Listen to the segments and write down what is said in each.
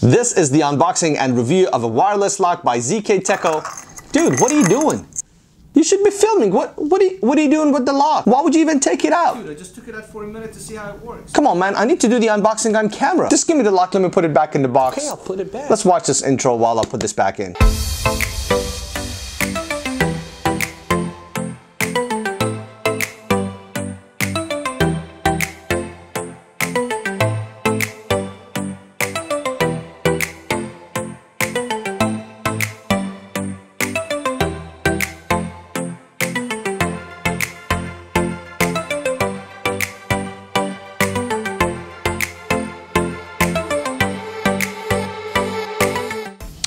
This is the unboxing and review of a wireless lock by ZKTeco. Dude, what are you doing? You should be filming. What are you doing with the lock? Why would you even take it out? Dude, I just took it out for a minute to see how it works. Come on, man. I need to do the unboxing on camera. Just give me the lock. Let me put it back in the box. Okay, I'll put it back. Let's watch this intro while I put this back in.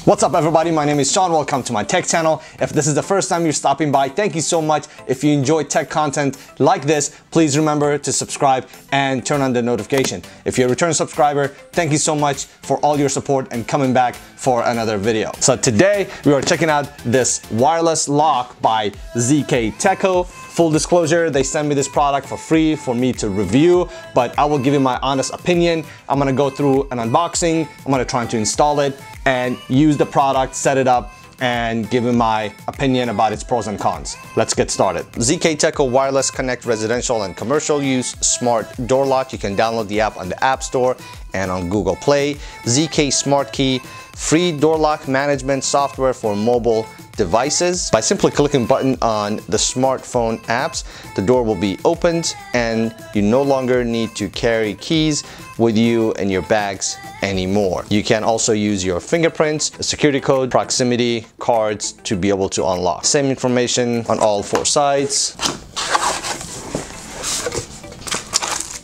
What's up everybody, my name is Sean, welcome to my tech channel. If this is the first time you're stopping by, thank you so much. If you enjoy tech content like this, please remember to subscribe and turn on the notification. If you're a return subscriber, thank you so much for all your support and coming back for another video. So today we are checking out this wireless lock by ZKTeco. Full disclosure, they sent me this product for free for me to review, but I will give you my honest opinion. I'm gonna go through an unboxing, I'm gonna try to install it and use the product, set it up, and give you my opinion about its pros and cons. Let's get started. ZKTeco Wireless Connect Residential and Commercial Use Smart Door Lock. You can download the app on the App Store and on Google Play. ZK Smart Key, free door lock management software for mobile devices. By simply clicking a button on the smartphone apps, the door will be opened and you no longer need to carry keys with you in your bags anymore. You can also use your fingerprints, a security code, proximity cards to be able to unlock. Same information on all four sides.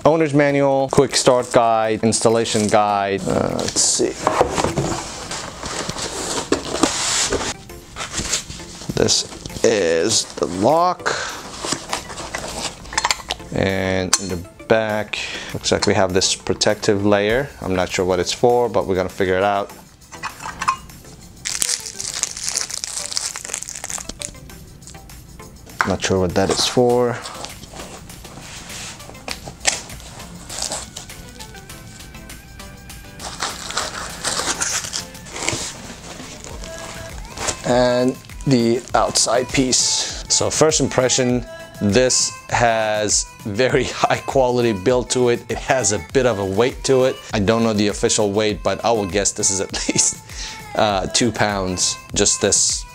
Owner's manual, quick start guide, installation guide. Let's see. This is the lock, and in the back looks like we have this protective layer. I'm not sure what it's for, but we're gonna figure it out. Not sure what that is for. And the outside piece. So first impression, this has very high quality build to it. It has a bit of a weight to it. I don't know the official weight, but I will guess this is at least 2 pounds, just this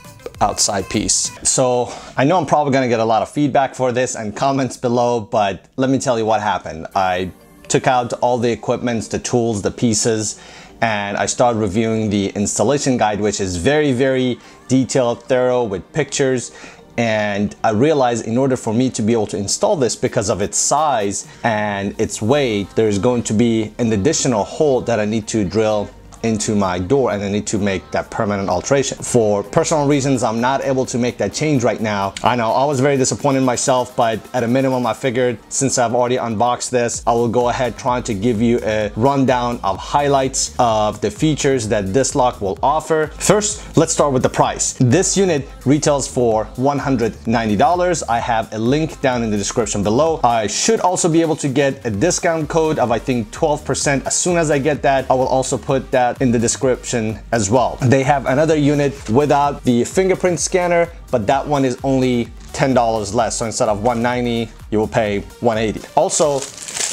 outside piece. So I know I'm probably gonna get a lot of feedback for this and comments below, but let me tell you what happened. I took out all the equipment, the tools, the pieces, and I started reviewing the installation guide, which is very detailed, thorough with pictures. And I realized in order for me to be able to install this, because of its size and its weight, there's going to be an additional hole that I need to drill into my door, and I need to make that permanent alteration. For personal reasons, I'm not able to make that change right now. I know I was very disappointed in myself, but at a minimum, I figured since I've already unboxed this, I will go ahead trying to give you a rundown of highlights of the features that this lock will offer. First, let's start with the price. This unit retails for $190. I have a link down in the description below. I should also be able to get a discount code of I think 12%. As soon as I get that, I will also put that in the description as well. They have another unit without the fingerprint scanner, but that one is only $10 less. So instead of $190, you will pay $180. Also,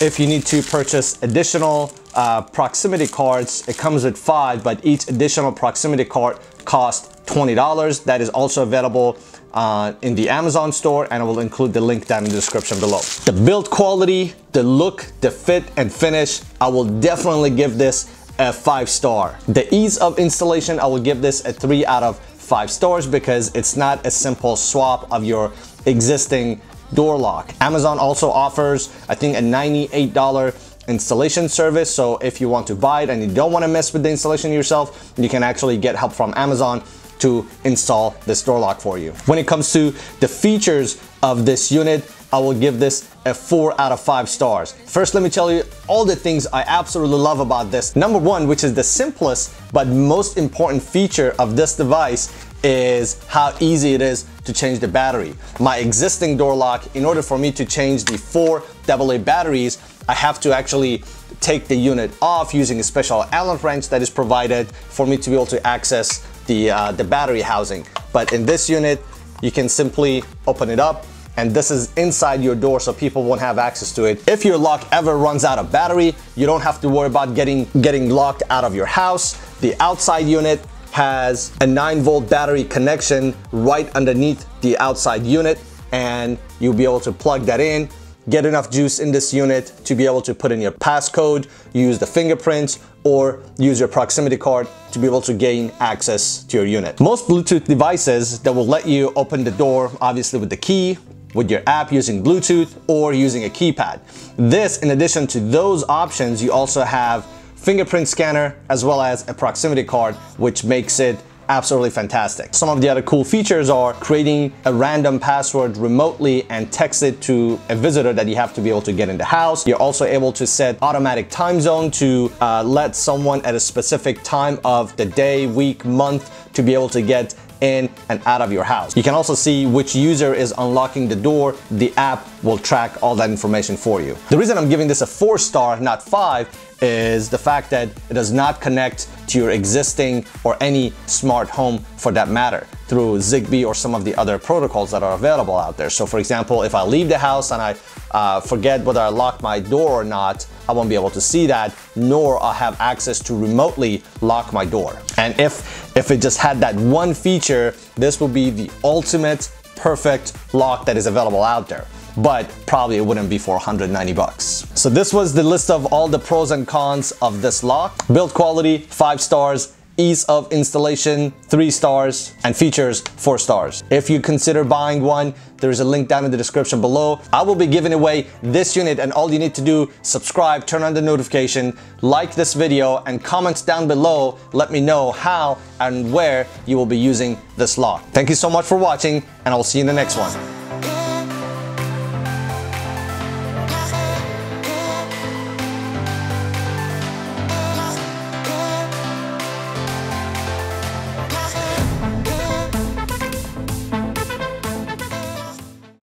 if you need to purchase additional proximity cards, it comes with 5, but each additional proximity card costs $20. That is also available in the Amazon store, and I will include the link down in the description below. The build quality, the look, the fit and finish, I will definitely give this a 5-star. The ease of installation, I will give this a 3 out of 5 stars because it's not a simple swap of your existing door lock. Amazon also offers, I think, a $98 installation service. So if you want to buy it and you don't want to mess with the installation yourself, you can actually get help from Amazon to install this door lock for you. When it comes to the features of this unit, I will give this a 4 out of 5 stars. First, let me tell you all the things I absolutely love about this. Number one, which is the simplest but most important feature of this device, is how easy it is to change the battery. My existing door lock, in order for me to change the 4 AA batteries, I have to actually take the unit off using a special Allen wrench that is provided for me to be able to access the battery housing. But in this unit, you can simply open it up, and this is inside your door, so people won't have access to it. If your lock ever runs out of battery, you don't have to worry about getting locked out of your house. The outside unit has a 9-volt battery connection right underneath the outside unit, and you'll be able to plug that in, get enough juice in this unit to be able to put in your passcode, use the fingerprints, or use your proximity card to be able to gain access to your unit. Most Bluetooth devices that will let you open the door, obviously with the key, with your app using Bluetooth, or using a keypad. This, in addition to those options, you also have fingerprint scanner as well as a proximity card, which makes it absolutely fantastic. Some of the other cool features are creating a random password remotely and text it to a visitor that you have to be able to get in the house. You're also able to set automatic time zone to let someone at a specific time of the day, week, month to be able to get in and out of your house. You can also see which user is unlocking the door. The app will track all that information for you. The reason I'm giving this a 4-star, not 5, is the fact that it does not connect to your existing or any smart home for that matter through Zigbee or some of the other protocols that are available out there. So for example, if I leave the house and I forget whether I locked my door or not, I won't be able to see that, nor I'll have access to remotely lock my door. And if it just had that one feature, this would be the ultimate perfect lock that is available out there. But probably it wouldn't be for 190 bucks. So this was the list of all the pros and cons of this lock. Build quality, 5 stars. Ease of installation, 3 stars, and features, 4 stars. If you consider buying one, there is a link down in the description below. I will be giving away this unit, and all you need to do, subscribe, turn on the notification, like this video, and comments down below. Let me know how and where you will be using this lock. Thank you so much for watching, and I will see you in the next one.